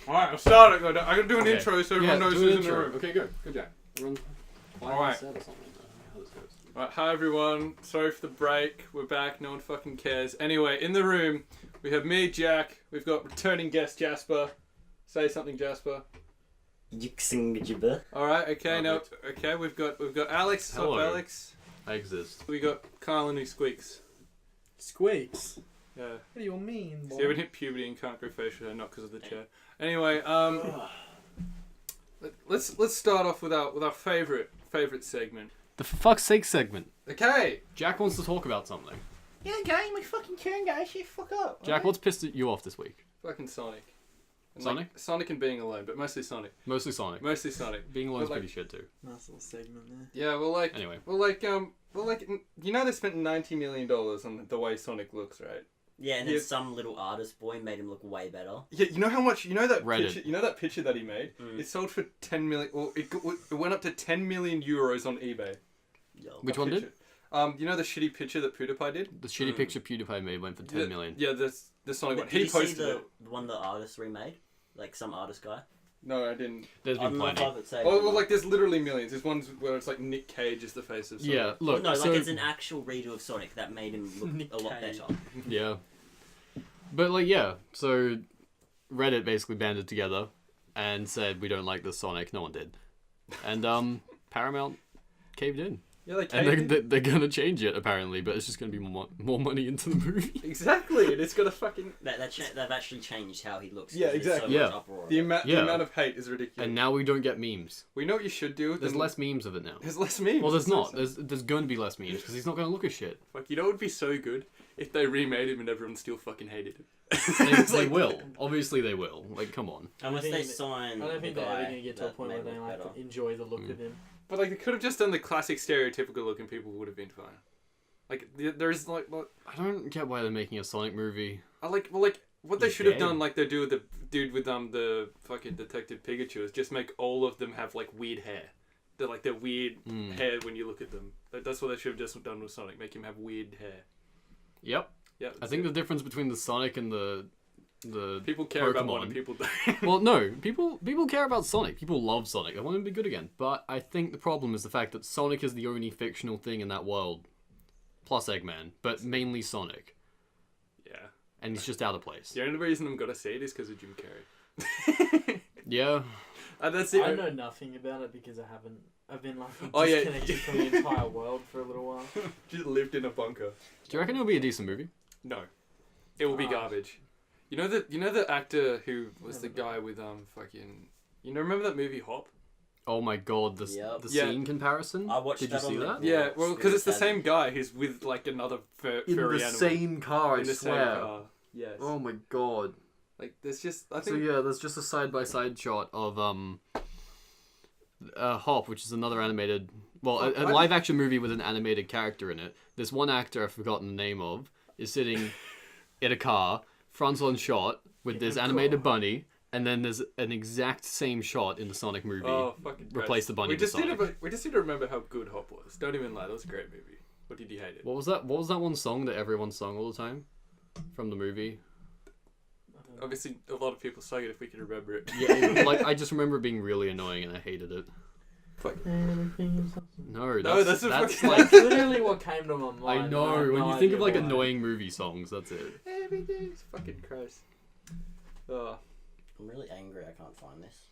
Alright, I'll start it. I'm going to do an Okay. intro so everyone knows do an who's in the intro. room. Okay, good, Jack. Alright. Alright, hi everyone. Sorry for the break. We're back. No one fucking cares. Anyway, in the room, we have me, Jack. We've got returning guest Jasper. Say something, Jasper. Alright, okay, no. Okay, we've got Alex. Hello. What's up, Alex? I exist. We got Kyle and he squeaks. Squeaks? Yeah. What do you mean, boy? So you haven't hit puberty and can't grow facial hair, not because of the chair. Anyway, let's start off with our favorite segment. The for fuck's sake segment. Okay. Jack wants to talk about something. Yeah, game, my fucking turn, guys. Shit, fuck up. Jack, what's pissed you off this week? Fucking Sonic. And Sonic? Sonic and being alone, but mostly Sonic. Mostly Sonic. Mostly Sonic. Being alone's But, pretty shit too. Nice little segment there. Yeah, Anyway. you know they spent $90 million on the way Sonic looks, right? Yeah, and then some little artist boy made him look way better. Yeah, you know how much? You know that Reddit. picture? You know that picture that he made? It sold for 10 million. Well, it went up to 10 million euros on eBay. Yo. Which one did? You know the shitty picture that PewDiePie did? The shitty picture PewDiePie made went for 10 million. Yeah, the Sonic one. Did He you see posted the it. one the artist remade? Like some artist guy? No, I didn't. There's I been don't know if plenty. I would say. Oh, well, like there's literally millions. There's ones where it's like Nick Cage is the face of Sonic. Yeah, look. no, so, like it's an actual redo of Sonic that made him look Nick a lot Cage. better. Yeah. But like, yeah. So Reddit basically banded together and said we don't like this Sonic. No one did. And Paramount caved in. Yeah, they And they're gonna change it apparently, but it's just gonna be more money into the movie. Exactly, and it's got a fucking They've actually changed how he looks. Yeah, 'cause there's exactly. So Yeah. much uproar. the amount Yeah. of hate is ridiculous. And now we don't get memes. We know what you should do. There's less memes of it now. There's less memes. Well, there's That's not. There's going to be less memes because he's not going to look as shit. Like, you know, it would be so good if they remade him and everyone still fucking hated him. They will. Obviously, they will. Like, come on. Unless think they that- sign. I don't think the they're ever guy going to get to a that point where made they look like better. enjoy the look of him. But like, they could have just done the classic stereotypical looking people would have been fine. Like, there's like, I don't get why they're making a Sonic movie. what they He's should have dead. done, like they do with the dude with the fucking Detective Pikachu, is just make all of them have like weird hair. They're like their weird hair when you look at them. That's what they should have just done with Sonic. Make him have weird hair. Yep. Yeah. I think the difference between the Sonic and the people care about one Pokemon- and people don't. well, no, people care about Sonic. People love Sonic. They want him to be good again. But I think the problem is the fact that Sonic is the only fictional thing in that world, plus Eggman, but mainly Sonic, Yeah. and he's just out of place. The only reason I'm gonna say it is because of Jim Carrey. Yeah. That's it. I know nothing about it because I've been like Oh, yeah. disconnected from the entire world for a little while. Just lived in a bunker. Do you reckon it'll be a decent movie? No, it will be garbage. You know the actor who was the Never guy with fucking. You know, remember that movie Hop? Oh my god, the Yep. Yeah. scene comparison. I watched Did you that see on that? the- Yeah, well, because it's the Spirit same guy who's with like another furry animal. car, In the same car. Yes. Oh my god. Like there's just I So think. yeah, there's just a side-by-side shot of Hop, which is another animated, well, a live-action movie with an animated character in it. This one actor I've forgotten the name of is sitting in a car, front-on shot with this animated bunny, and then there's an exact same shot in the Sonic movie. Oh fucking! Replace Christ. the bunny We with just Sonic. we just need to remember how good Hop was. Don't even lie. That was a great movie. Or did you hate it? What was that? What was that one song that everyone sung all the time from the movie? Obviously, a lot of people sang it. If we can remember it. Yeah, like I just remember it being really annoying and I hated it. Fuck. No, No, that's that's a fucking- like. That's literally what came to my mind. I know. have When no you think idea of like why. annoying movie songs, that's it. Everything's fucking Christ. Oh. I'm really angry I can't find this.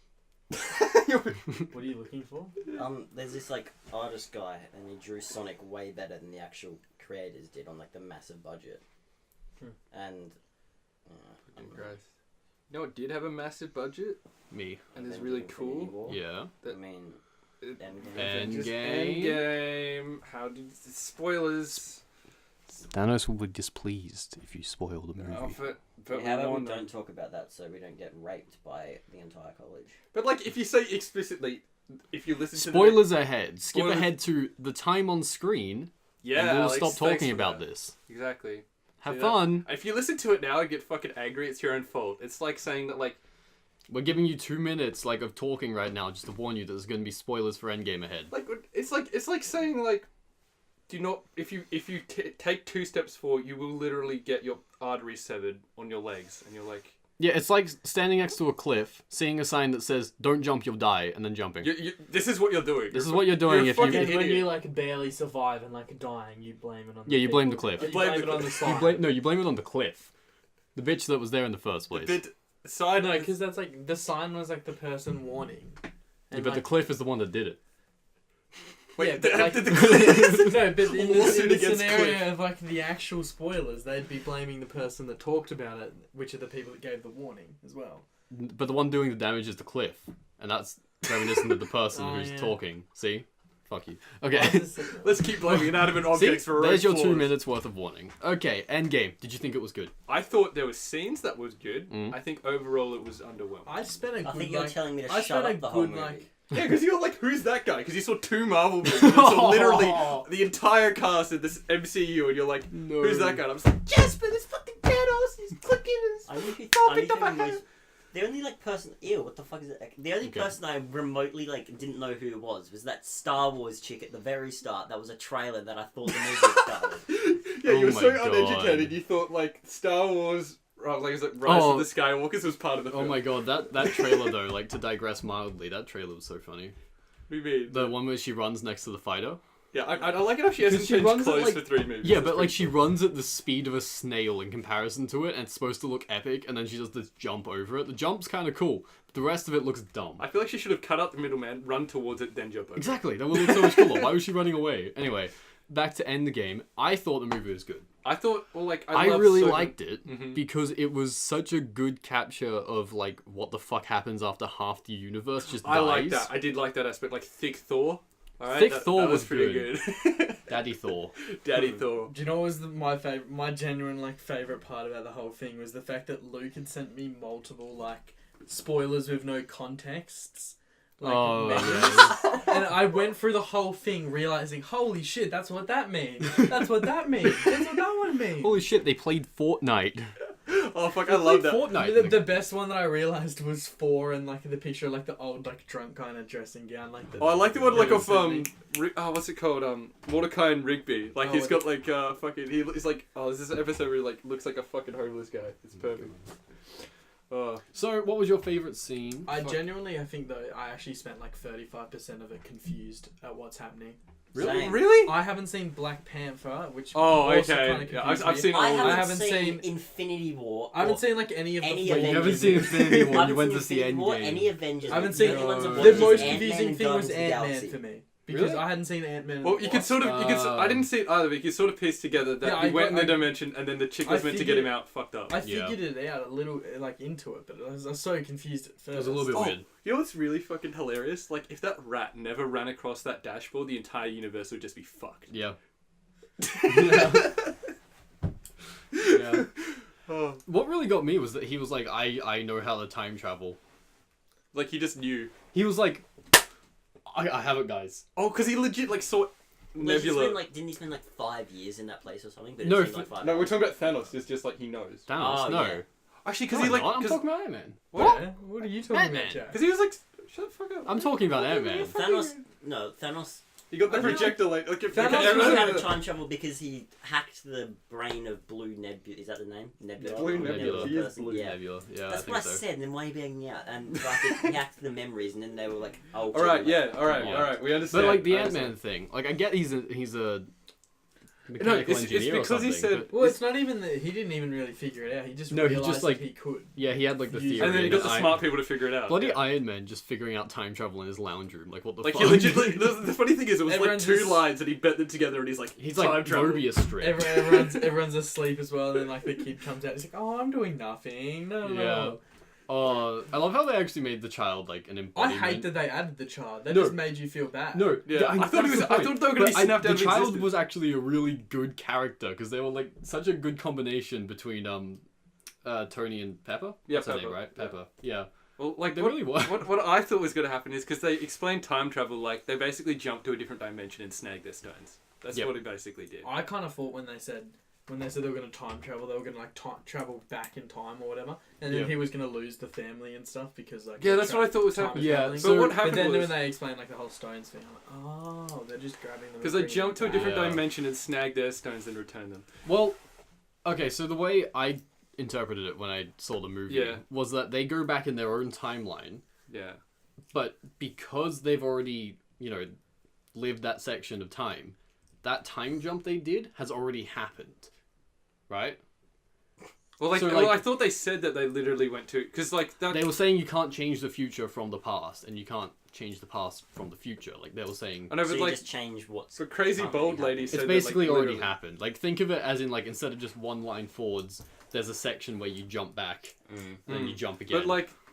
What are you looking for? There's this like artist guy and he drew Sonic way better than the actual creators did on like the massive budget. And Fucking Christ. You know what did have a massive budget Me. and is then really Infinity cool? War. Yeah. I mean, And- Just Endgame. Endgame. How did spoilers? Thanos will be displeased if you spoil the movie. Oh, but how about we we don't. don't talk about that so we don't get raped by the entire college? But like, if you say explicitly, if you listen to Spoilers ahead. Skip Spoilers- ahead to the time on screen, yeah, and we'll Alex, stop thanks talking for about that. this. Exactly. Have See fun. that? If you listen to it now and get fucking angry, it's your own fault. It's like saying that like. We're giving you 2 minutes like of talking right now just to warn you that there's going to be spoilers for Endgame ahead. Like it's like saying like, do not if you take 2 steps forward, you will literally get your arteries severed on your legs, and you're like, Yeah, it's like standing next to a cliff, seeing a sign that says "Don't jump, you'll die," and then jumping. This is what you're doing. This is what you're doing if you. And fucking when idiot. you like barely survive and like dying, you blame it on. Yeah, you blame the people. cliff. You You blame blame the it on the cliff. sign. You blame it on the cliff, the bitch that was there in the first place. Side No, because that's like the sign was like the person warning. Yeah, And, but the like, cliff is the one that did it. Wait, yeah, but, like, did the cliff? no, but in Lawsuit the against scenario Cliff. of like the actual spoilers, they'd be blaming the person that talked about it, which are the people that gave the warning as well. But the one doing the damage is the cliff, and that's reminiscent of the person Oh, who's yeah. talking. See? Fuck you. Okay. Let's keep blaming inanimate See? objects for There's your flaws. 2 minutes worth of warning. Okay, Endgame. Did you think it was good? I thought there were scenes that was good. Mm. I think overall it was underwhelming. I spent a good I think you're like. telling me to I shut spent a up the whole good movie. like. Yeah, because you were like, who's that guy? Because you saw 2 Marvel movies. And saw literally the entire cast of this MCU, and you're like, No. who's that guy? And I'm just like, yes, but it's fucking Thanos. He's clicking. I only Picked think up a the hand. most. The only like person, ew, what the fuck is it? The only Okay. person I remotely like didn't know who it was that Star Wars chick at the very start. That was a trailer that I thought the movie had started. Yeah, you Oh were my so God. uneducated. You thought like Star Wars, Rise of the Skywalkers was part of the film. Oh my god, that trailer though, like to digress mildly, that trailer was so funny. What do you mean? The one where she runs next to the fighter. Yeah, I like it how she hasn't 'Cause she changed runs at, clothes like- for 3 movies. Yeah, That's but like pretty she cool. runs at the speed of a snail in comparison to it, and it's supposed to look epic, and then she does this jump over it. The jump's kind of cool, but the rest of it looks dumb. I feel like she should have cut out the middleman, run towards it, then jump over. Exactly, that would look so much cooler. Why was she running away? Anyway, back to Endgame. I thought the movie was good. I thought, well, like I loved really so- liked it Mhm. because it was such a good capture of like what the fuck happens after half the universe just dies. I like that. I did like that aspect, like thick Thor. All right, Thick that, Thor that was was pretty good. Daddy Thor. Daddy Thor. Do you know what was my favorite? My genuine like favorite part about the whole thing was the fact that Luke had sent me multiple like spoilers with no contexts. Like, Oh, memes. And I went through the whole thing realizing, holy shit, that's what that means. That's what that means. That's what that one means. Holy shit, they played Fortnite. Oh fuck, I love that. Fortnite. The best one that I realized was 4 and like the picture of like the old like drunk kind of dressing gown like the. Oh, I like the one like Yeah, of what's it called? Mordecai and Rigby. Like Oh, he's it- got like he's like, oh, this is an episode where he like looks like a fucking homeless guy. It's perfect. Oh, So, what was your favorite scene? I genuinely, I think though, I actually spent like 35% of it confused at what's happening. really? Same. Really? I haven't seen Black Panther, which Oh, also okay. kinda Yeah, confused I've me. seen all I of haven't, them. haven't seen seen- Infinity War. I haven't or seen like any of any the. Avengers You haven't movies. seen Infinity War, I you haven't went seen to see Infinity War, Endgame. any Avengers. I haven't The seen only ones I've the watched The is most Ant-Man confusing and thing was Guardians of the Ant-Man Galaxy. for me because Really? I hadn't seen Ant-Man. Well, you could sort of, I didn't see it either, but you could sort of piece together that Yeah, he I went in got- the dimension and then the chick I was meant to get him figured- out fucked up. I Yeah. figured it out a little, like into it, but I was so confused at first. It was a little bit Oh, weird. you know what's really fucking hilarious? Like, if that rat never ran across that dashboard, the entire universe would just be fucked. Yeah. Yeah. Oh, What really got me was that he was like, I know how to time travel. like, he just knew. He was like, I have it, guys. Oh, because he legit, like, saw Nebula. Didn't he spend like 5 years in that place or something? But it No, seemed like 5 No, we're hours. talking about Thanos. It's just like he knows. Thanos, Oh, no. yeah. Actually, because No, he, I'm like. not. I'm 'cause- talking about Ant-Man. What? What are you talking Ant-Man. about, Jack? Because he was like, shut the fuck up. I'm talking about Ant-Man. Thanos He got the I feel projector, like, if, Thanos okay, was knows everyone- how to time travel because he hacked the brain of Blue Nebula. Is that the name? Nebula. Blue Or Nebula. He is person? Blue Yeah. Nebula. Yeah, That's I think what I so. said, and then why are you begging me out? And like, he hacked the memories, and then they were like, "Oh, Alright, yeah, alright, Yeah. alright, we understand. But like the I Ant-Man understand. thing, like I get he's a No, mechanical it's engineer or because he something, said. but- Well, it's not even that he didn't even really figure it out. He just No, he realized just, like- that he could. yeah, he had like the And theory. And then he got the I- smart people to figure it out. Bloody yeah. Iron Man just figuring out time travel in his lounge room. Like what the Like fuck? he legitimately. The funny thing is, it was Everyone's like two just- lines, and he bet them together, and he's like, He's time like travel. Mobius strip. Everyone's asleep as well, and then like the kid comes out. He's like, "Oh, I'm doing nothing. No, no." Yeah. I love how they actually made the child like an I embodiment. hate that they added the child. That No. just made you feel bad. No, Yeah, I thought that's he was. the I point. thought they were gonna be But snapped out the of child existence. was actually a really good character because they were like such a good combination between Tony and Pepper. Yeah, That's her name, Pepper. right? Pepper. Yeah. Well, like They what, really were. what I thought was going to happen is because they explained time travel, like they basically jumped to a different dimension and snagged their stones. That's Yep. what he basically did. I kind of thought when they said they were going to time travel, they were going to like travel back in time or whatever, and then Yeah. he was going to lose the family and stuff because like Yeah, that's what I thought was time happening. Yeah, traveling. so- But what But happened then was when they explained like the whole stones thing, I'm like, oh, they're just grabbing them. because and they bringing jumped to a them different Yeah. dimension and snagged their stones and returned them. Well, okay. So the way I interpreted it when I saw the movie Yeah. was that they go back in their own timeline, Yeah. but because they've already, lived that section of time, that time jump they did has already happened, right? Well, So, I thought they said that they literally went to... Because, that... They were saying you can't change the future from the past, and you can't change the past from the future. Like, they were saying... I know, So but, you just change what's... the crazy currently bald lady happening. said It's basically that, already literally- happened. Like, think of it as in, instead of just one line forwards, there's a section where you jump back, and then you jump again.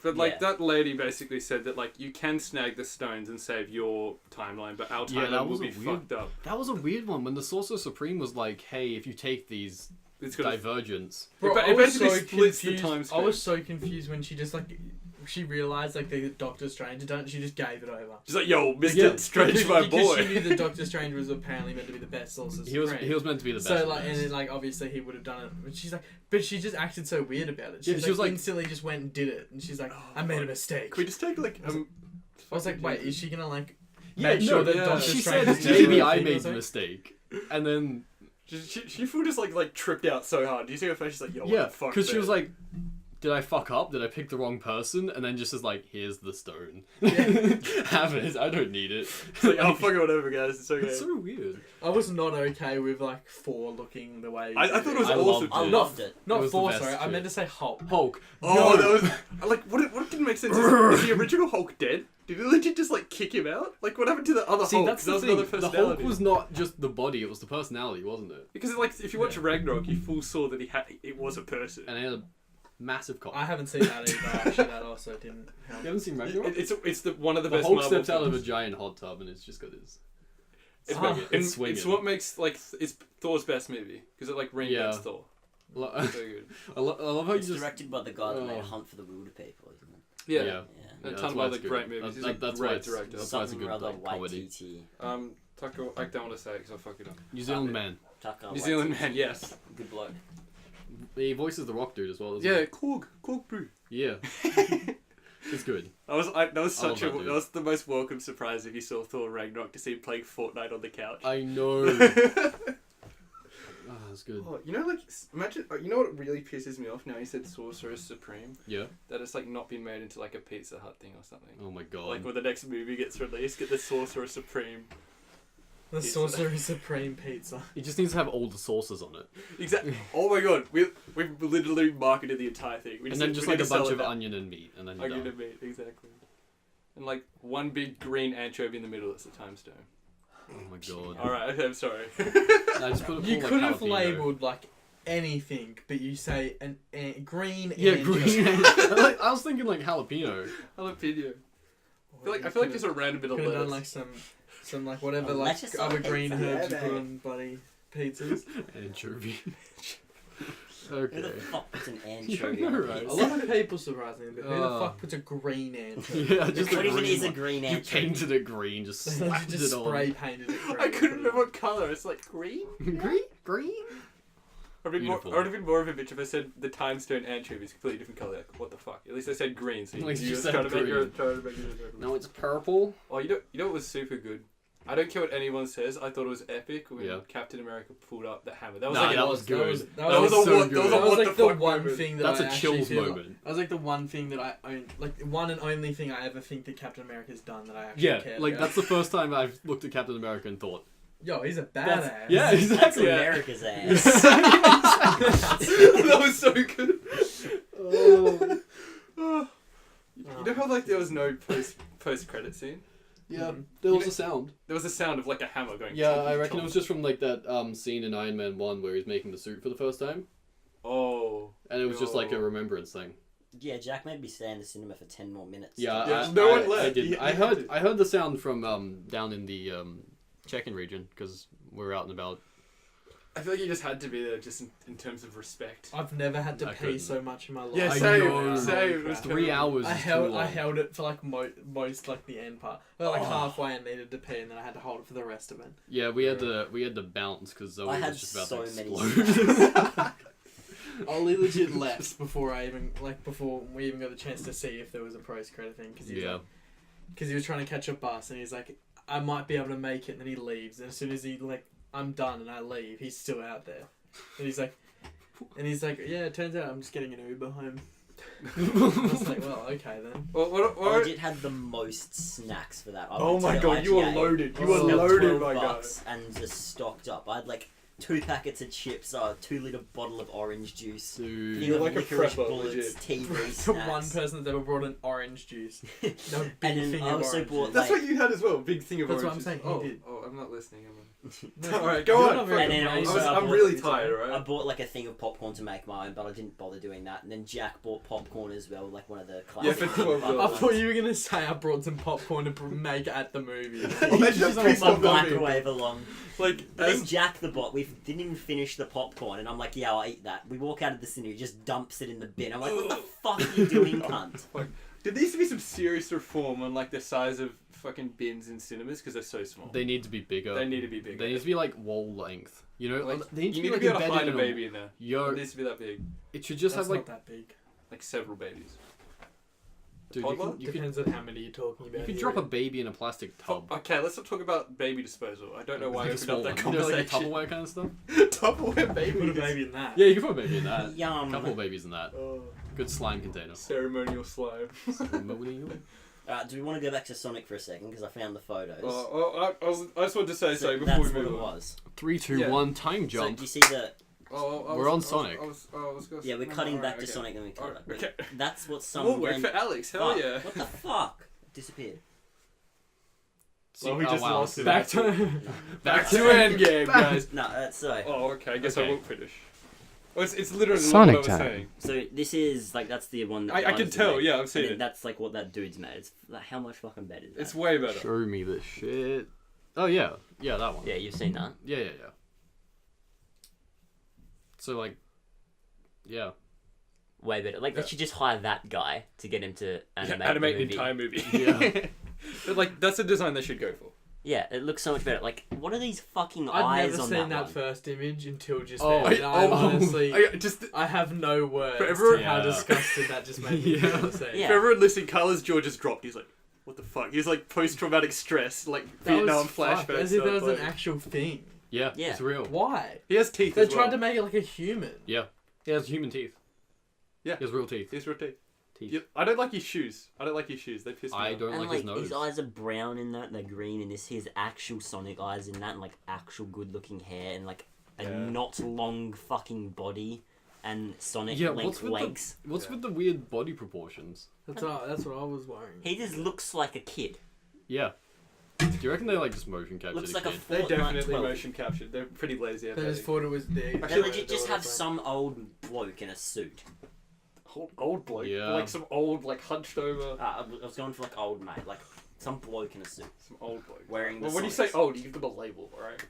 But, Yeah. that lady basically said that, you can snag the stones and save your timeline, but our Yeah, timeline that will was be a weird- fucked up. That was a weird one, when the Sorcerer Supreme was like, hey, if you take these It's got divergence... Bro, It I was basically so splits the confused. time I span. was so confused when she just she realized the Doctor Strange had done it. She just gave it over. She's like, yo, Mr. Yeah, Strange, because, my because boy. she knew that Doctor Strange was apparently meant to be the best Sorcerer He was Supreme. meant to be the best. So of and those. then obviously he would have done it. But she's like, but she just acted so weird about it. Yeah, she was like- instantly just went and did it, and she's like, I made a mistake. Can we just take, I was like, wait, is she gonna Yeah, make sure that yeah. Doctor she Strange said is never maybe a I thing or made the something? mistake, and then She just tripped out so hard. Do you see her face? She's like, yo, what yeah, the fuck? because she man? was like, did I fuck up? Did I pick the wrong person? And then just is like, here's the stone. Yeah. Have it. I don't need it. It's like, oh, fuck it, whatever, guys. It's okay. It's so weird. I was not okay with 4 looking the way. I thought it was I awesome. loved I it. loved it. Not It was the 4, best sorry. I too. meant to say Hulk. Hulk. Oh, No. that was what didn't make sense is the original Hulk dead? Did he legit just kick him out? What happened to the other See, Hulk? that's That the was thing. another The Hulk personality. was not just the body; it was the personality, wasn't it? Because if you watch Ragnarok, you full saw that it was a person. And it had a massive cock. I haven't seen that either. Actually, that also didn't help. You haven't seen Ragnarok? It's one of the The best Hulk Marvel steps out of a films. giant hot tub, and it's just got his. It's, Ah. It's swinging. it's what makes it's Thor's best movie because it reinvents Yeah. Thor. I So good. love how you It's just. directed by the guy that made Oh. Hunt for the Wilder People, isn't it? Yeah. Yeah. Yeah. And a that's ton of why other it's good. great movies. He's a That's great why it's, director. That's why it's a Something good or other comedy. Waititi. Tucker, I don't want to say it because I'll fuck it up. New Zealand man. Taka New Zealand Waititi. man, yes. Good bloke. He voices the Rock dude as well. Doesn't Yeah, Korg Brew. He? Yeah. It's good. That was such love that that dude. was the most welcome surprise if you saw Thor Ragnarok to see him playing Fortnite on the couch. I know. Oh, that's good. Oh, imagine. You know what really pisses me off now? He said Sorcerer Supreme. Yeah. That it's not been made into a Pizza Hut thing or something. Oh my god. When the next movie gets released, get the Sorcerer Supreme. The Pizza. Sorcerer Supreme pizza. It just needs to have all the sauces on it. Exactly. Oh my god, we've literally marketed the entire thing. We And then we just need a to sell bunch it of now. onion and meat, and then you're Onion done. and meat, exactly. And one big green anchovy in the middle. That's the time stone. Oh my god. All right, I'm sorry. I just put a You full, could have jalapeno. labelled anything, but you say green. Yeah, anchovy. green. I was thinking jalapeno. Jalapeno. I feel like just a random bit of Could have done lettuce. some whatever Lettuce on other green pizza, herbs you yeah, put mate. on bloody pizzas. Anchovy. Who the Okay. fuck puts an Yeah, anchovy I on know, a right? A pizza? lot of people surprise me, but who the Oh. fuck puts a green anchovy? Yeah, just a What even green is a one. green You anchovy? painted it green, just You slapped just it on. spray painted it green. I couldn't remember what color. It's green. Green? I'd been Beautiful. been more of a bitch if I said the time stone anchovy is a completely different color. What the fuck? At least I said green. So At least you were said trying to make green. trying to make it. No, it's purple. Oh, you know what was super good? I don't care what anyone says. I thought it was epic when Yeah. Captain America pulled up the hammer. That was Nah, like that was good. That was That was a so what- good. that was a That was what like the the fuck one moment. thing that That's I a actually chills feel. moment. That was like the one thing that I own, one and only thing I ever think that Captain America's done that I actually Yeah, cared like about. that's the first time I've looked at Captain America and thought, Yo, he's a That's- badass. yeah, That's exactly. Yeah. America's ass. That was so good. Oh. You know how there was no post credit scene? Yeah, Mhm. there was a sound. There was a sound of a hammer going. Yeah, chomp, I reckon chomp. it was just from that scene in Iron Man 1 where he's making the suit for the first time. Oh. And it was just like a Yo. remembrance thing. Yeah, Jack made me stay in the cinema for 10 more minutes. Yeah, Yeah, I, no one I left. did. You I had heard to. I heard the sound from down in the check-in region because we're out and about. I feel like you just had to be there just in terms of respect. I've never had to I pee couldn't. so much in my life. Yeah, I same. know. Same. It was 3 hours. I is too held long. it for most the end part. Well, halfway I needed to pee, and then I had to hold it for the rest of it. Yeah, we had to bounce because Zoe I had was just about so to many explode. Ollie legit left before we even got the chance to see if there was a post credit thing because Yeah. he was trying to catch a bus and he's like, I might be able to make it, and then he leaves, and as soon as he I'm done and I leave, he's still out there, and he's like, And he's like, yeah, it turns out I'm just getting an Uber home. I was like, well, okay then. What? Legit had the most snacks for that. I Oh went to my the god, you were IGA, loaded. You Oh, were spent loaded, my guy. $12 and just stocked up. I had like 2 packets of chips, a 2-liter bottle of orange juice, Dude. thing You're of like a licorice prepper, bullets, legit. TV The snacks. one person that's ever brought an orange juice. No big And then thing I of also orange bought, juice. That's like- what you had as well. Big thing of That's what oranges. I'm saying, he did. Oh, I'm not listening. No, Alright, go you're on. not very And then brave. also I'm bought- really tired, I alright? bought like a thing of popcorn to make my own, but I didn't bother doing that. And then Jack bought popcorn as well, like one of the Yeah, classic. for $12. I thought you were gonna say I brought some popcorn to make at the movie. Imagine Just a on piece my of body. microwave along. Like, And then Jack the bot, we didn't even finish the popcorn, and I'm like, yeah, I'll eat that. We walk out of the cinema, he just dumps it in the bin. I'm like, what the fuck are you doing, cunt? there needs to be some serious reform on like the size of fucking bins in cinemas because they're so small. They need to be bigger. They need to be bigger. They need to be like wall length. You know, Like, they need to you be need to like be able to hide embedded a in baby in there. Yo, It needs to be that big. it should just That's have like, not that big. Like several babies. dude, toddler? you could Depends on how many you're talking about. you could here. drop a baby in a plastic tub. Okay, let's not talk about baby disposal. I don't know why I Like a opened up small that one. You know, conversation. like a Tupperware kind of stuff. Tupperware Put baby. a baby in that. Yeah, you can put a baby in that. Yum. A couple of babies in that. Oh, Good slime container. ceremonial slime. Do we want to go back to Sonic for a second? Because I found the photos. I just wanted to say so before that's we what move it on. was. 3, 2, Yeah. 1, time So jump. do you see the... We're on Sonic. Yeah, we're cutting back to Sonic, then we cut back. Okay. That's what some... More work for Alex. Hell Fuck, yeah. What the fuck? Disappeared. Well, we just lost it. Back to Back to Endgame, guys. No, that's so... Oh, okay. I guess I Okay. won't finish. Well, it's literally Sonic what I was time. saying. So this is, like, that's the one that... I can was tell. made. Yeah, I've seen And then it. that's, like, what that dude's made. It's like, how much fucking better is that? It's way better. Show me the shit. Oh yeah, yeah, that one. Yeah, you've seen that. Yeah. So like, yeah. Way better. Like, they should just hire that guy to get him to Animate the an movie. entire movie. Yeah. But like, that's a design they should go for. Yeah, it looks so much better. Like, what are these fucking I've eyes never on seen that that one? first image until just Oh, then. And I'm honestly, I I have no words For everyone- to how Yeah. disgusted that just made me Yeah. feel to say. Yeah. For everyone listening, Carlos George has dropped. He's like, what the fuck? He's like post-traumatic stress, like That Vietnam was fucked, flashbacks. as if that was an like- actual thing. Yeah, Yeah. it's real. Why? He has teeth They as well. tried to make it like a human. Yeah, he has human teeth. Yeah. He has real teeth. He has real teeth. Teeth. I don't like his shoes. They piss me I off. don't And like like his nose. his eyes are brown in that, and they're green in this. His actual Sonic eyes in that, and like actual good-looking hair, and like a Yeah. not long fucking body, and Sonic Yeah, length what's with legs. What's Yeah. with the weird body proportions? That's what I was worrying. He just looks like a kid. Yeah. Do you reckon they like just motion captured Looks a like a kid? They Fortnite definitely 12. motion captured. They're pretty lazy. They just thought it was the. They Actually, legit just have some old bloke in a suit. old bloke. Yeah. Like some old, like hunched over. I was going for like old mate, like some bloke in a suit. Some old bloke. Wearing the Well, when you say Sonics. old, you give them a label, alright?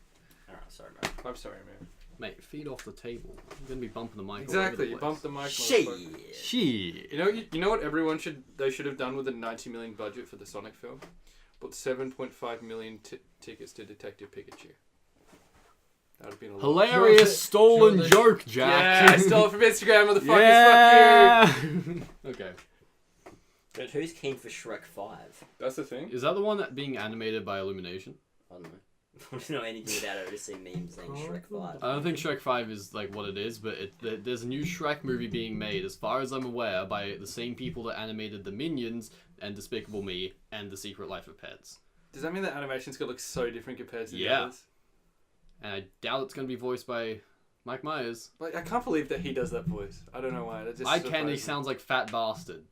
Alright, sorry, bro. I'm sorry, man. Mate, feet off the table. You're gonna be bumping the mic. Exactly. You All over bump the mic. Shit. motherfucker. Shit. You know what everyone should have done with a 90 million budget for the Sonic film? Put 7.5 million tickets to Detective Pikachu. That would have been a lot. Hilarious Sure, stolen sure, joke, Yeah, Jack. I stole it from Instagram, motherfuckers. Yeah. Fuck you. Okay. But who's keen for Shrek 5? That's the thing. Is that the one that being animated by Illumination? I don't know. I don't know anything about it. I just see memes saying Shrek 5. I don't think Shrek 5 is like what it is, but there's a new Shrek movie being made, as far as I'm aware, by the same people that animated the Minions and Despicable Me and The Secret Life of Pets. Does that mean that animation's gonna look so different compared to the Yeah. others? And I doubt it's going to be voiced by Mike Myers. Like, I can't believe that he does that voice. I don't know why. That just I can, he surprised me. sounds like Fat Bastard.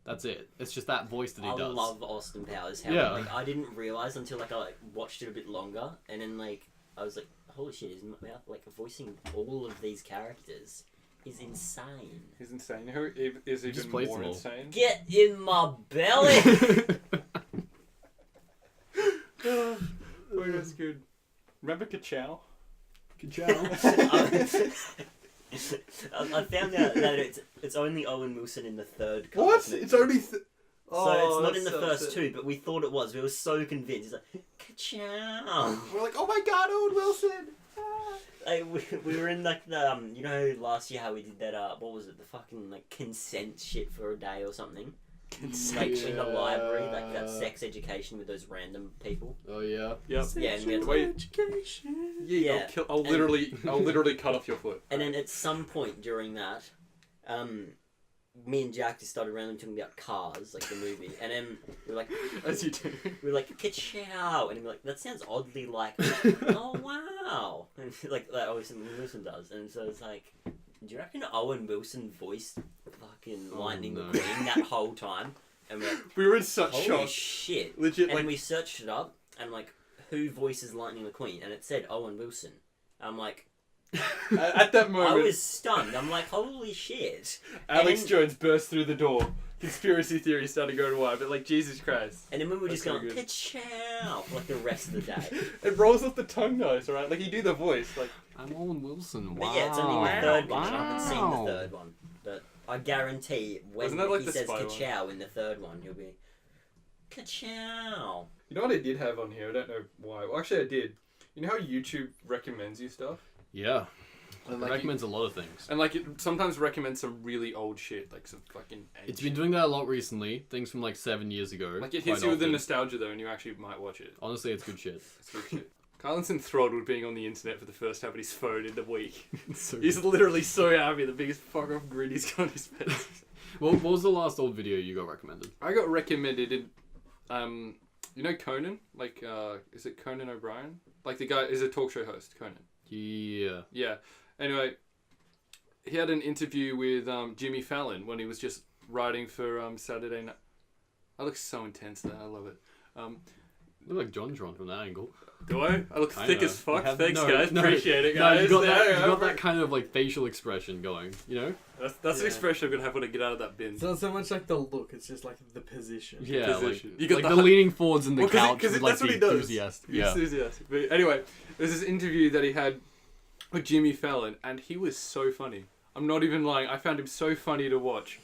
That's it. It's just that voice that he I does. love Austin Powers. How Yeah. like I didn't realize until like I like watched it a bit longer, and then like I was like, holy shit, his mouth like voicing all of these characters is insane. He's insane. Who is just even plays more them all. insane? Get in my belly. Oh, that's good. Remember Ka-Chow? I found out that it's only Owen Wilson in the third. Cars What? movie. It's only. So it's not in the first two, but we thought it was. We were so convinced. He's like, Ka-chow. We're like, oh my god, Owen Wilson! Ah. Like, we were in like the you know last year how we did that what was it, the fucking like consent shit for a day or something. like in the library, like that sex education with those random people. Oh yeah. Yep. Yeah, and we had to, Wait. Education. Yeah. I'll literally cut off your foot. and then at some point during that, me and Jack just started randomly talking about Cars, like the movie, and then we're like, As you do. we're like, ka-chow, and we're like, that sounds oddly like, oh wow, and like Owen Wilson does, and so it's like, do you reckon Owen Wilson voiced fucking Lightning no. McQueen that whole time? And we're like, We were in such holy shock. shit! Legit, And like, we searched it up, and like, who voices Lightning McQueen? And it said Owen Wilson. I'm like, at that I moment, was stunned. I'm like, holy shit! Alex and- Jones burst through the door. Conspiracy theories started going wild, but like, Jesus Christ. And then we were That's just so going, good. ka-chow, for like the rest of the day. It rolls off the tongue nice, right? Like, you do the voice, like... I'm Owen Wilson. Wow. But yeah, it's only the third one. Wow. I haven't seen the third one. But I guarantee when Wasn't that like he the says spy one? ka-chow in the third one, he'll be, ka-chow. You know what I did have on here? I don't know why. Well, actually, I did. You know how YouTube recommends you stuff? Yeah. And It like, recommends a lot of things. and like, it sometimes recommends some really old shit, like some fucking ancient. It's been doing that a lot recently. Things from like 7 years ago. Like, it quite hits you with the often. nostalgia, though, and you actually might watch it. Honestly, it's good shit. It's good shit. Carlin's enthralled with being on the internet for the first time on his phone in a week. It's so He's good. literally so happy, the biggest fuck off grin he's got on his face. What was the last old video you got recommended? I got recommended in, you know Conan? Like, is it Conan O'Brien? Like, the guy is a talk show host, Conan. Yeah. Yeah. Anyway, he had an interview with Jimmy Fallon when he was just writing for Saturday Night. I look so intense there. I love it. You look like John from that angle. Do I? I look Kinda. thick as fuck. You have- Thanks, no, guys. no, Appreciate it, No, guys. you got that. There, You got yeah. that kind of like facial expression going. You know? That's the Yeah. expression I'm gonna have when I get out of that bin. It's not so much like the look; it's just like the position. Yeah. Position. Like, You got like the the leaning forwards in the Well, 'cause couch. that's with, like what the he does. enthusiast. He's Yeah. enthusiastic. But anyway, there's this interview that he had with Jimmy Fallon, and he was so funny. I'm not even lying. I found him so funny to watch.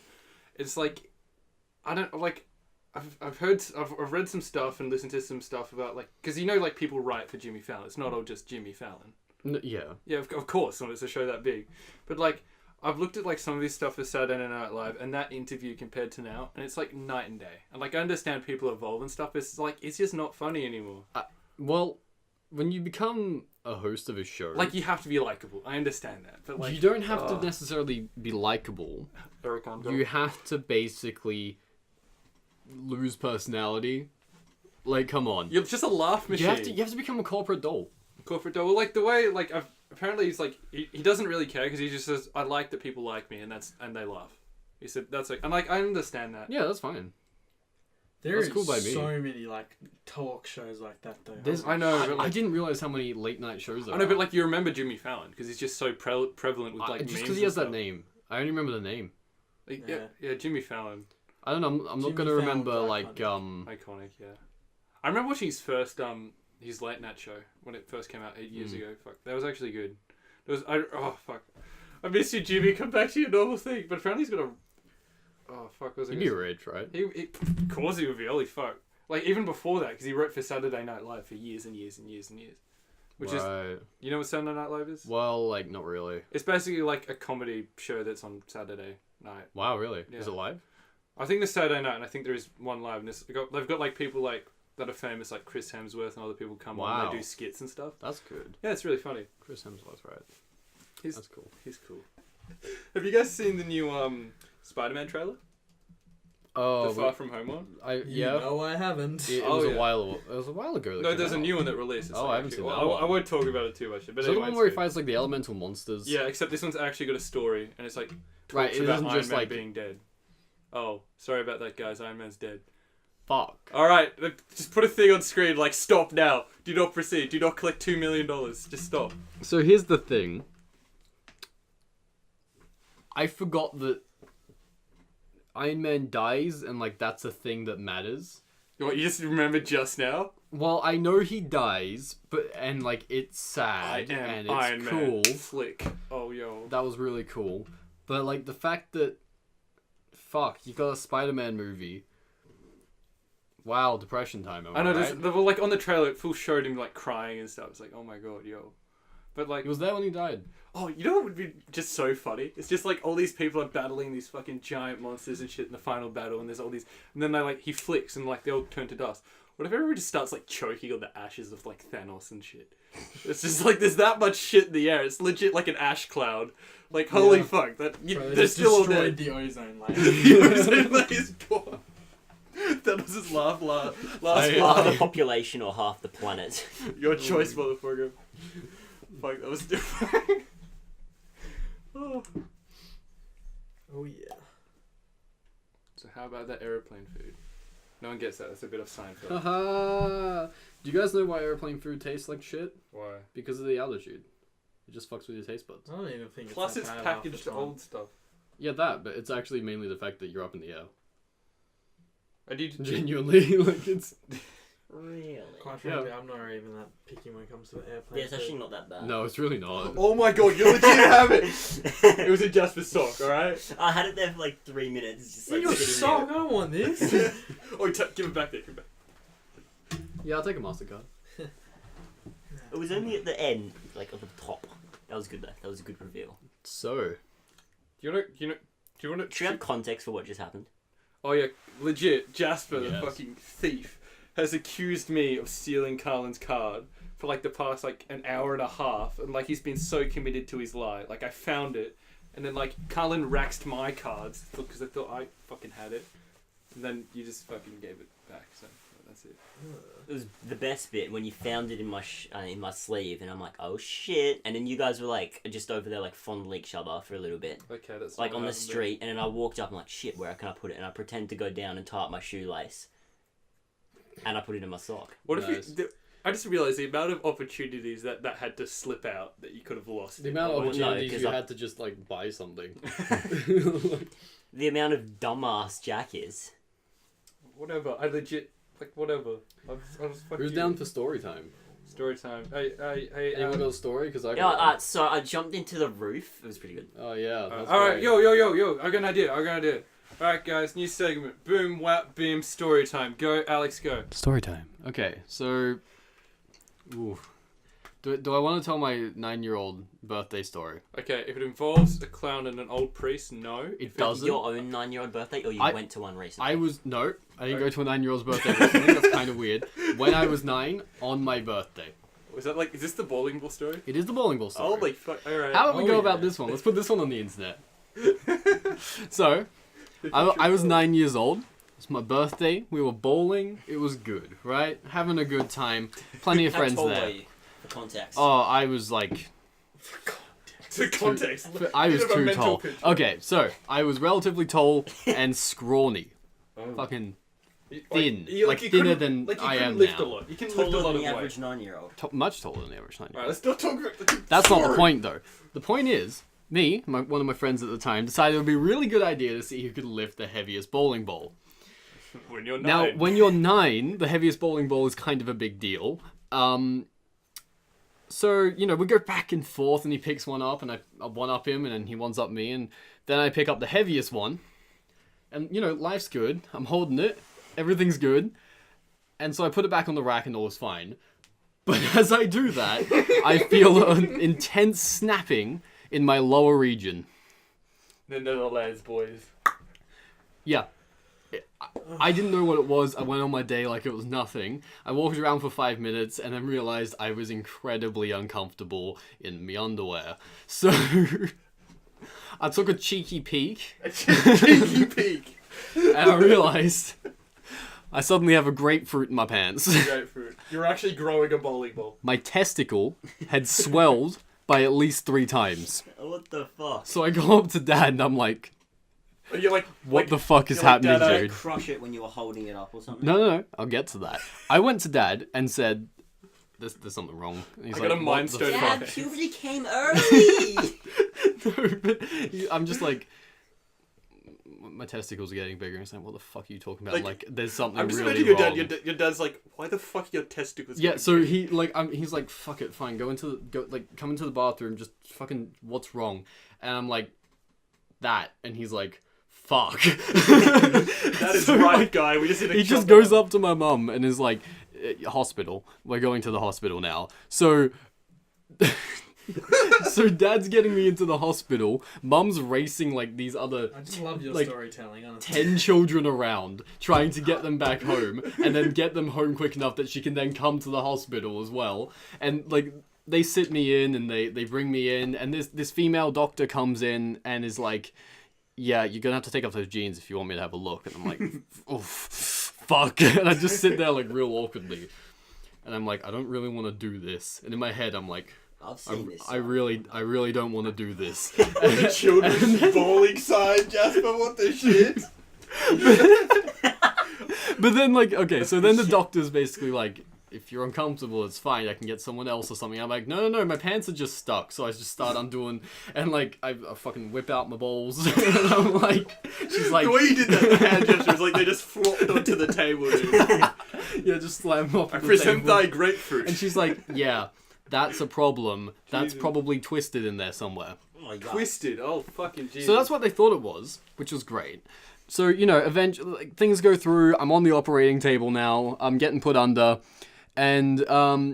It's like, I don't like. I've read some stuff and listened to some stuff about like, because you know like people write for Jimmy Fallon. It's not all just Jimmy Fallon. Yeah. Yeah, of course, when it's a show that big. But like, I've looked at like some of his stuff for Saturday Night Live, and that interview compared to now, and it's like night and day. And like, I understand people evolve and stuff. But it's like, it's just not funny anymore. Well, when you become a host of a show, Like, you have to be likable. I understand that, but like, you don't have to necessarily be likable. Eric, You have to basically lose personality. Like, come on. You're just a laugh machine. You have to become a corporate doll. Corporate dog. Well, like the way, like apparently he's like he doesn't really care because he just says, "I like that people like me," and they laugh. He said that's like, and like I understand that. Yeah, that's fine. There That's is cool by me. so many like talk shows like that though. There's, I know, but I like, didn't realize how many late night shows there I know, are. but like you remember Jimmy Fallon because he's just so prevalent with like just memes because he has and that stuff. name, I only remember the name. Like, Yeah. yeah, Jimmy Fallon, I don't know. I'm not Jimmy gonna Fallon's remember like iconic. Yeah, I remember watching his late night show when it first came out 8 years ago. Fuck, that was actually good. Fuck, I miss you, Jimmy. Come back to your normal thing. But apparently he's got a. Oh fuck, was it? He'd be rich, right? Of course he would be. Holy fuck! Like even before that, because he wrote for Saturday Night Live for years and years and years and years. Which is, right. you know what Saturday Night Live is? Well, like not really. It's basically like a comedy show that's on Saturday night. Wow, really? Yeah. Is it live? I think there's Saturday night, and I think there is one live. And they've got like people like that are famous, like Chris Hemsworth and other people come on. Wow. And they do skits and stuff. That's good. Yeah, it's really funny. Chris Hemsworth, right? He's That's cool. he's cool. Have you guys seen the new Spider-Man trailer? Oh, The Far From Home one? yeah. No, I haven't. It Oh, was yeah. a while ago. That No, came there's a out. new one that released. Oh, I haven't seen that I one. won't talk about it too much. But Is that the anyway, one it's where he good. fights like the elemental monsters? Yeah, except this one's actually got a story, and it's like talks Right, it about isn't Iron just Man like being dead. Oh, sorry about that, guys. Iron Man's dead. Fuck. All right, just put a thing on screen like stop now. Do not proceed. Do not collect $2 million. Just stop. So here's the thing. I forgot that Iron Man dies, and like that's a thing that matters. What, you just remembered just now? Well, I know he dies, and like it's I sad am and it's Iron cool. Man. Slick. Oh, yo. That was really cool. But like the fact that, fuck, you got a Spider-Man movie. Wow, depression time. I know, right? well, like on the trailer, it full showed him like crying and stuff. It's like, oh my god, yo. But like, He was there when he died. oh, you know what would be just so funny? It's just like all these people are battling these fucking giant monsters and shit in the final battle, and there's all these, and then they like he flicks and like they all turn to dust. What if everybody just starts like choking on the ashes of like Thanos and shit? It's just like there's that much shit in the air. It's legit like an ash cloud. Like holy fuck, Bro, they're they still all destroyed dead. the ozone layer. The ozone layer's gone. That was his last Half the population or half the planet. Your choice, motherfucker. Fuck, that was different. Oh. Oh yeah. So how about that aeroplane food? No one gets that. That's a bit of Seinfeld. Haha. Do you guys know why airplane food tastes like shit? Why? Because of the altitude. It just fucks with your taste buds. I don't even think Plus, it's it's that bad half the packaged time. old stuff. Yeah, that, but it's actually mainly the fact that you're up in the air. And you Genuinely, like it's. Really? Quite frankly, I'm not even that picky when it comes to the airplane. Yeah, it's actually not that bad. No, it's really not. Oh my god, you legit have it! It was a Jasper sock, alright? I had it there for like 3 minutes. Just like Your sitting song, there. I don't want this. Oh, give it back there, give it back. Yeah, I'll take a MasterCard. It was only at the end, like at the top. That was good though. That was a good reveal. So, Do you want to... Should we have context for what just happened? Oh yeah, legit, Jasper, the Yes. fucking thief, has accused me of stealing Carlin's card for like the past like an hour and a half, and like he's been so committed to his lie. Like I found it, and then like Carlin raxed my cards because I thought I fucking had it, and then you just fucking gave it back. So that's it. It was the best bit when you found it in my sleeve, and I'm like, oh shit! And then you guys were like just over there like fondling each other for a little bit, Okay, that's like not on the what happened street. And then I walked up, I'm like, shit, where can I put it? And I pretend to go down and tie up my shoelace, and I put it in my sock. What if Nice. I just realised the amount of opportunities that had to slip out that you could have lost. the amount of Well, no, opportunities 'cause you I- had to just like buy something. The amount of dumbass Jack is. Whatever, I legit like whatever. I was fucking. Who's down for story time? Story time? Hey. Anyone got a story? Because I Yeah, got one. so I jumped into the roof. It was pretty good. Oh yeah. That's Alright, right. yo, I got an idea. Alright guys, new segment. Boom, whap, beam, story time. Go, Alex, go. Story time. Okay, so, ooh, do I want to tell my 9-year-old birthday story? Okay, if it involves a clown and an old priest, no. It doesn't. Your own 9-year-old birthday, or you I- went to one recently? I didn't go to a 9-year-old's birthday recently. That's kind of weird. When I was 9, on my birthday. Was that like, is this the bowling ball story? It is the bowling ball story. Holy fuck, alright. How about we Oh, go about yeah. this one? Let's put this one on the internet. So, I was 9 years old. It's my birthday. We were bowling. It was good, right? Having a good time. Plenty of How friends tall there. were you? For context. Oh, I was like... To context. I was Give a too mental tall. picture. Okay, so I was relatively tall and scrawny. Fucking thin. Like thinner than I am lift now. A lot. You can Taller lift a lot than of the weight. average 9-year-old. Much taller than the average 9-year-old. Alright, let's not talk about the That's not the story. point, though. The point is, me, one of my friends at the time, decided it would be a really good idea to see who could lift the heaviest bowling ball. When you're 9. Now, when you're 9, the heaviest bowling ball is kind of a big deal. So, you know, we go back and forth, and he picks one up, and I one-up him, and then he ones-up me, and then I pick up the heaviest one. And, you know, life's good. I'm holding it. Everything's good. And so I put it back on the rack, and all is fine. But as I do that, I feel an intense snapping in my lower region. The Netherlands, boys. Yeah. I didn't know what it was. I went on my day like it was nothing. I walked around for 5 minutes and then realized I was incredibly uncomfortable in my underwear. So I took a cheeky peek Cheeky peek. and I realized I suddenly have a grapefruit in my pants. Grapefruit. You're actually growing a bowling ball. My testicle had swelled by at least 3 times. What the fuck? So I go up to Dad and I'm like, And you're like, what the fuck is you're like, happening, "Dad, dude? Crush it when you were holding it up or something? No, I'll get to that. I went to Dad and said, there's something wrong. And he's I got a "What mind the stone." fuck?" Dad, puberty came early! No, but I'm just like, my testicles are getting bigger. And he's like, what the fuck are you talking about? Like, there's something I'm just really imagining your wrong. dad. Your dad's like, why the fuck are your testicles? Yeah, getting so big?" he's like, fuck it, fine, come into the bathroom, just fucking, what's wrong? And I'm like, that, and he's like, fuck. That is So, right, like, guy. We just need to he just chop goes it up to my mum and is like, hospital. We're going to the hospital now. So So dad's getting me into the hospital. Mum's racing like these other I just love your like, storytelling, honestly. 10 children around, trying to get them back home, and then get them home quick enough that she can then come to the hospital as well. And like they sit me in and they bring me in, and this female doctor comes in and is like, yeah, you're gonna have to take off those jeans if you want me to have a look. And I'm like, oh, fuck. And I just sit there like real awkwardly. And I'm like, I don't really want to do this. And in my head, I'm like, I've seen this. I really don't want to do this. The children's bowling side, Jasper, what the shit? But then, like, okay, so then the doctor's basically like, if you're uncomfortable, it's fine. I can get someone else or something. I'm like, no, my pants are just stuck. So I just start undoing, and like, I fucking whip out my balls. And I'm like, she's like, The way you did that hand gesture was like they just flopped onto the table, dude. yeah, just slam them off I the present table. thy grapefruit. And she's like, yeah, that's a problem. That's Jesus. probably twisted in there somewhere. Oh my god. Twisted. Oh, fucking Jesus. So that's what they thought it was, which was great. So, you know, eventually, like, things go through. I'm on the operating table now. I'm getting put under. And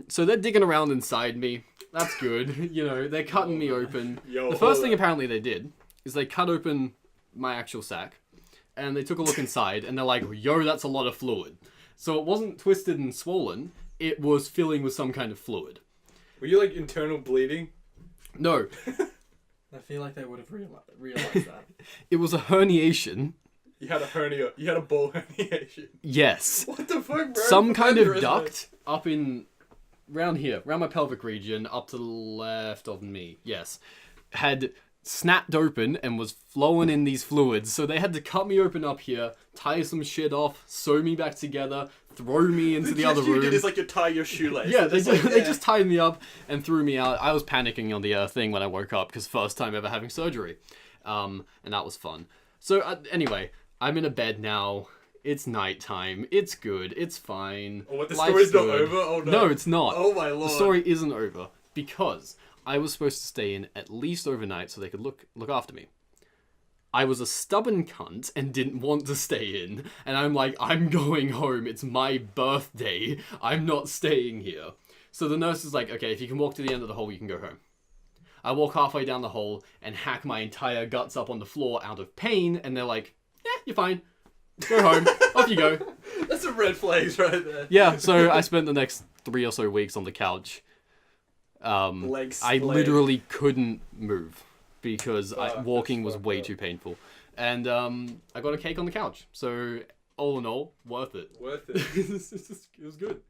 so they're digging around inside me. That's good. You know, they're cutting me open. Yo, The first thing apparently they did is they cut open my actual sack. And they took a look inside. And they're like, yo, that's a lot of fluid. So it wasn't twisted and swollen. It was filling with some kind of fluid. Were you like internal bleeding? No, I feel like they would have realized that. it was a herniation. You had a hernia. You had a ball herniation. Yes. What the fuck, bro? Some kind of Aneurysm. duct up in round here, around my pelvic region, up to the left of me. Yes, had snapped open and was flowing in these fluids. So they had to cut me open up here, tie some shit off, sew me back together, throw me into the other You room. did is like you tie your shoelace. Yeah, they, It's like, they just tied me up and threw me out. I was panicking on the thing when I woke up because first time ever having surgery, and that was fun. So anyway, I'm in a bed now. It's nighttime. It's good. It's fine. Oh, what, the Life's story's not good. over? Oh, no. No, it's not. Oh, my lord. The story isn't over because I was supposed to stay in at least overnight so they could look after me. I was a stubborn cunt and didn't want to stay in, and I'm like, I'm going home. It's my birthday. I'm not staying here. So the nurse is like, okay, if you can walk to the end of the hole, you can go home. I walk halfway down the hole and hack my entire guts up on the floor out of pain, and they're like, yeah, you're fine. Go home. Off you go. That's some red flags right there. Yeah, so I spent the next 3 or so weeks on the couch. Legs I splayed. literally couldn't move because Fuck, walking that's was way fucked too painful. And I got a cake on the couch. So all in all, worth it. Worth it. It was good.